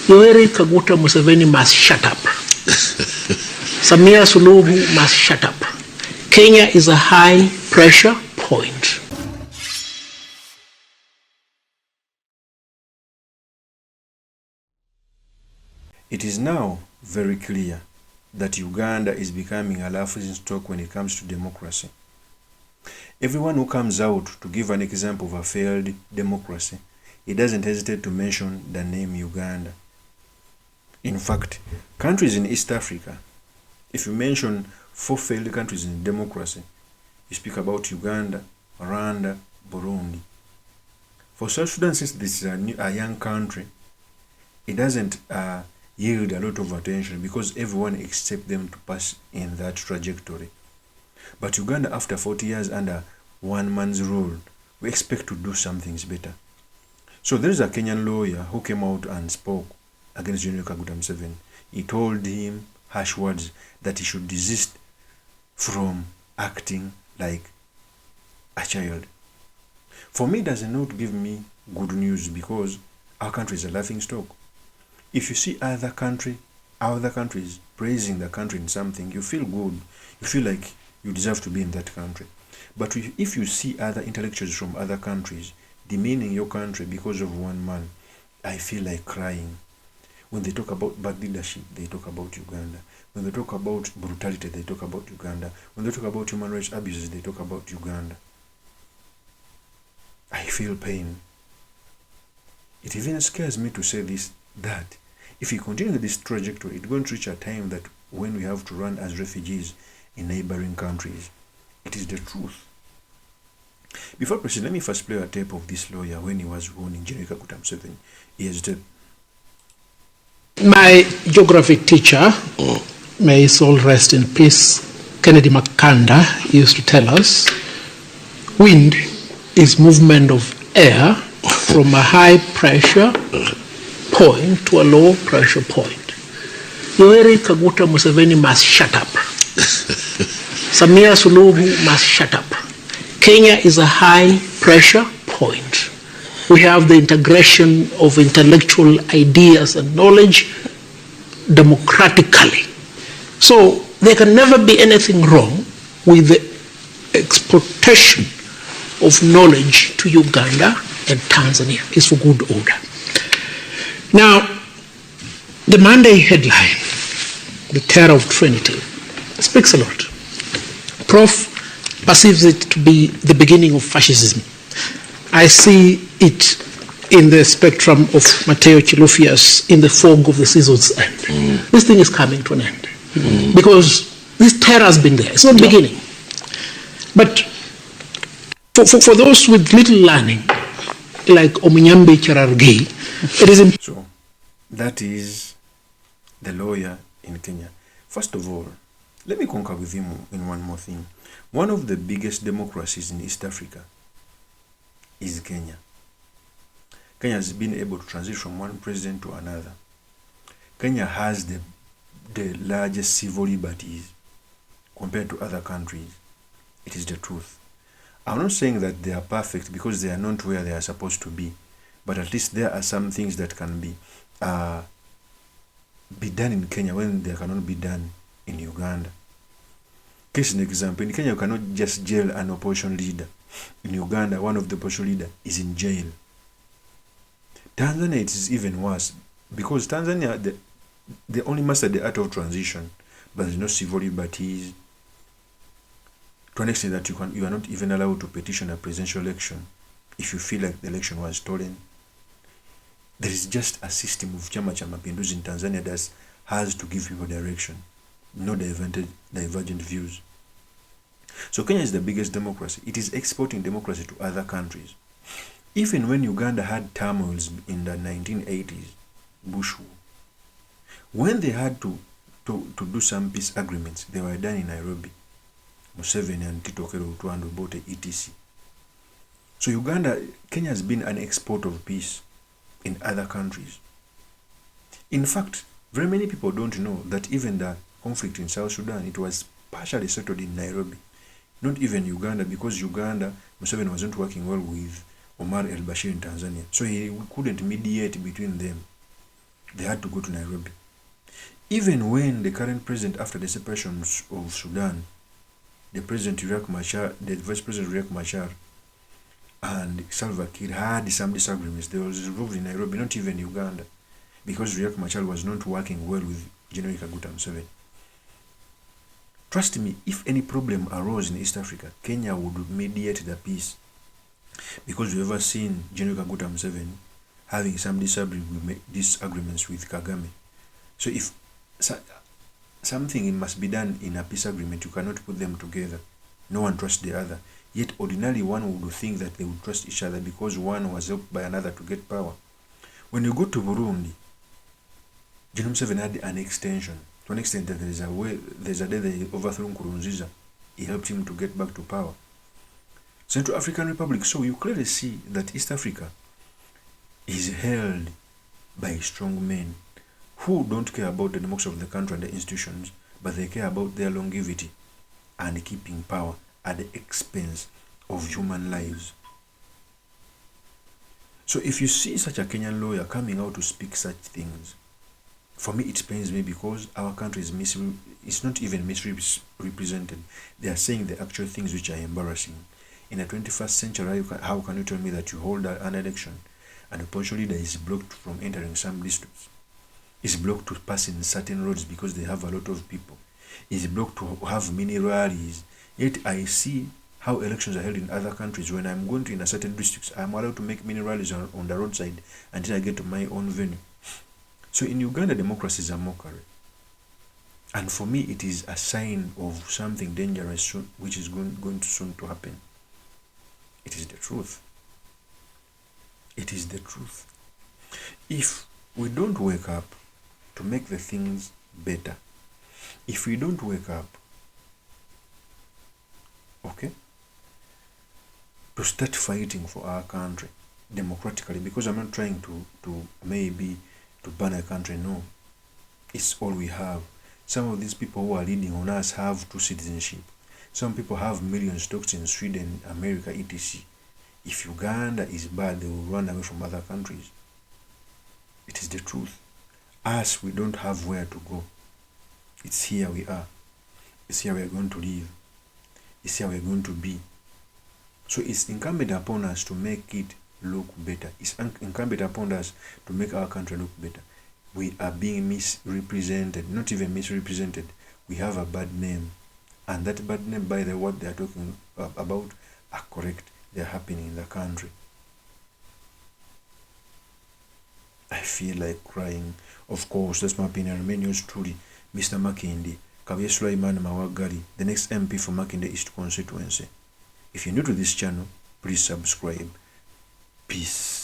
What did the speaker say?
Yoweri Kaguta Museveni must shut up. Samia Suluhu must shut up. Kenya is a high pressure point. It is now very clear that Uganda is becoming a laughing stock when it comes to democracy. Everyone who comes out to give an example of a failed democracy, he doesn't hesitate to mention the name Uganda. In fact, countries in East Africa, if you mention 4 failed countries in democracy, you speak about Uganda, Rwanda, Burundi. For South Sudan, since this is a young country, it doesn't yield a lot of attention because everyone expects them to pass in that trajectory. But Uganda, after 40 years under one man's rule, we expect to do some things better. So there is a Kenyan lawyer who came out and spoke against Yoweri Kaguta Museveni. He told him harsh words that he should desist from acting like a child. For me, it does not give me good news because our country is a laughing stock. If you see other countries praising the country in something, you feel good. You feel like you deserve to be in that country. But if you see other intellectuals from other countries demeaning your country because of one man, I feel like crying. When they talk about bad leadership, they talk about Uganda. When they talk about brutality, they talk about Uganda. When they talk about human rights abuses, they talk about Uganda. I feel pain. It even scares me to say this, that if we continue this trajectory, it's going to reach a time that when we have to run as refugees in neighboring countries. It is the truth. Before proceeding, let me first play a tape of this lawyer when he was warning Yoweri Kaguta Museveni. Here's the My geography teacher, may his soul rest in peace, Kennedy Makanda, used to tell us, wind is movement of air from a high pressure point to a low pressure point. Yoweri Kaguta Museveni must shut up. Samia Suluhu must shut up. Kenya is a high pressure point. We have the integration of intellectual ideas and knowledge democratically. So there can never be anything wrong with the exportation of knowledge to Uganda and Tanzania. It's for good order. Now, the Monday headline, The Terror of Trinity, speaks a lot. Prof perceives it to be the beginning of fascism. I see it in the spectrum of Matteo Chilufias in the fog of the season's end. This thing is coming to an end because this terror has been there. It's not beginning. But for those with little learning, like Omunyambe Cherargei, it is... So, that is the lawyer in Kenya. First of all, let me concur with him in one more thing. One of the biggest democracies in East Africa is Kenya. Kenya has been able to transition from one president to another. Kenya has the largest civil liberties compared to other countries. It is the truth. I'm not saying that they are perfect because they are not where they are supposed to be, but at least there are some things that can be done in Kenya when they cannot be done in Uganda. Case an example, in Kenya you cannot just jail an opposition leader. In Uganda, one of the opposition leaders is in jail. Tanzania, it is even worse because Tanzania, they only master the art of transition, but there's no civil liberties. To an extent that you are not even allowed to petition a presidential election if you feel like the election was stolen. There is just a system of Chama cha Mapinduzi in Tanzania that has to give people direction, no divergent views. So Kenya is the biggest democracy. It is exporting democracy to other countries. Even when Uganda had turmoils in the 1980s, Bush War, when they had to do some peace agreements, they were done in Nairobi. Museveni and Tito Okello Lutando bought etc. So Kenya has been an export of peace in other countries. In fact, very many people don't know that even the conflict in South Sudan, it was partially settled in Nairobi. Not even Uganda, because Uganda, Museveni wasn't working well with Omar el-Bashir in Tanzania. So he couldn't mediate between them. They had to go to Nairobi. Even when the current president, after the separation of Sudan, the president Riek Machar, the vice president Riek Machar, and Salva Kiir had some disagreements. They were resolved in Nairobi, not even Uganda, because Riek Machar was not working well with General Kaguta Museveni. Trust me, if any problem arose in East Africa, Kenya would mediate the peace, because we've ever seen General Kaguta Museveni having some disagreements with Kagame. So if something must be done in a peace agreement, you cannot put them together. No one trusts the other. Yet ordinarily one would think that they would trust each other because one was helped by another to get power. When you go to Burundi, General Museveni had an extension. To an extent that there's a day they overthrew Nkurunziza. He helped him to get back to power. Central African Republic, so you clearly see that East Africa is held by strong men who don't care about the democracy of the country and the institutions, but they care about their longevity and keeping power at the expense of human lives. So if you see such a Kenyan lawyer coming out to speak such things, for me it pains me, because our country is not even misrepresented. They are saying the actual things which are embarrassing. In the 21st century, how can you tell me that you hold an election and the opposition leader is blocked from entering some districts, is blocked to pass in certain roads because they have a lot of people, is blocked to have mini rallies? Yet I see how elections are held in other countries. When I'm going to in a certain districts, I'm allowed to make mini rallies on the roadside until I get to my own venue. So in Uganda, democracy is a mockery. And for me, it is a sign of something dangerous soon, which is going to soon to happen. It is the truth. It is the truth. If we don't wake up to make the things better, if we don't wake up, okay, to start fighting for our country democratically, because I'm not trying to maybe to ban a country, no. It's all we have. Some of these people who are leading on us have two citizenship. Some people have million stocks in Sweden, America, etc. If Uganda is bad, they will run away from other countries. It is the truth. Us, we don't have where to go. It's here we are. It's here we are going to live. It's here we are going to be. So it's incumbent upon us to make it look better. It's incumbent upon us to make our country look better. We are being misrepresented, not even misrepresented. We have a bad name. And that bad name, by the what they are talking about, are correct. They are happening in the country. I feel like crying. Of course, that's my opinion. Remain yours truly, Mr. Makinde, Kabye Sulaiman Mawagari, the next MP for Makinde East constituency. If you're new to this channel, please subscribe. Peace.